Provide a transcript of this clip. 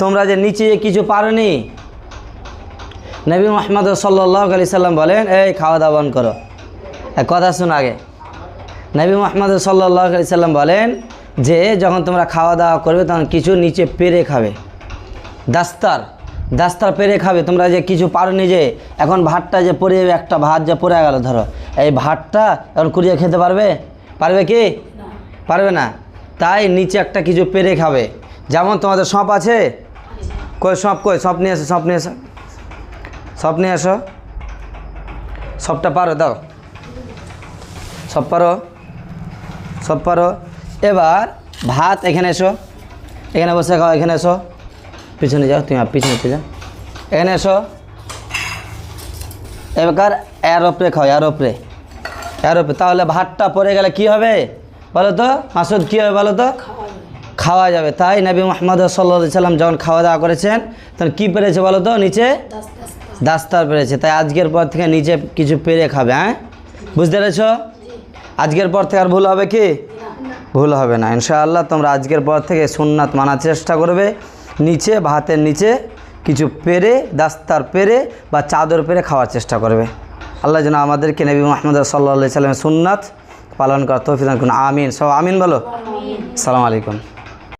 তোমরা যে নিচে কিছু পারোনি, নবী মুহাম্মদ সাল্লাল্লাহু আলাইহি সাল্লাম বলেন এই খাওয়া দাওয়া বন্ধ করো। এক কথা শুন আগে, নবী মুহাম্মদ সাল্লাল্লাহু আলাইহি সাল্লাম বলেন যে যখন তোমরা খাওয়া দাওয়া করবে তখন কিছু নিচে পেরে খাবে, দাস্তার পেরে খাবে। তোমরা যে কিছু পারোনি, যে এখন ভাতটা যে পড়ে যাবে, একটা ভাত যে পড়ে গেল ধরো, এই ভাতটা এখন কুড়িয়ে খেতে পারবে কি? পারবে না। তাই নিচে একটা কিছু পেরে খাবে। যেমন তোমাদের সঁপ আছে, সঁপ নিয়ে এসো, সঁপ নিয়ে এসো। সবটা পারো, দাও সব পারো। এবার ভাত এখানে এসো, এখানে বসে খাও, এখানে এসো, পিছনে যাও, তুমি পিছনে চলে যাও, এখানে এসো। এবার এর ওপরে খাও, এর ওপরে। তাহলে ভাতটা পড়ে গেলে কি হবে বলো তো মাসুদ, কী হবে বলো তো? খাওয়া যাবে। তাই নবী মুহাম্মদ সাল্লাল্লাহু আলাইহি সাল্লাম যখন খাওয়া দাওয়া করেছেন তখন কী পেরেছে বলো তো? নিচে দাস্তার পেরেছে। তাই আজকের পর থেকে নিচে কিছু পেরে খাবে। হ্যাঁ, বুঝতে পেরেছো? আজকের পর থেকে আর ভুল হবে কি? ভুল হবে না ইনশাআল্লাহ। তোমরা আজকের পর থেকে সুন্নাত মানার চেষ্টা করবে। নিচে ভাতের নিচে কিছু পেরে, দাস্তার পেরে বা চাদর পেরে খাওয়ার চেষ্টা করবে। আল্লাহ যেন আমাদেরকে নবী মুহাম্মদ সাল্লাল্লাহু আলাইহি সাল্লামের সুন্নাত পালন করার তৌফিক দান করুন। আমিন। সব আমিন বলো। আসসালামু আলাইকুম।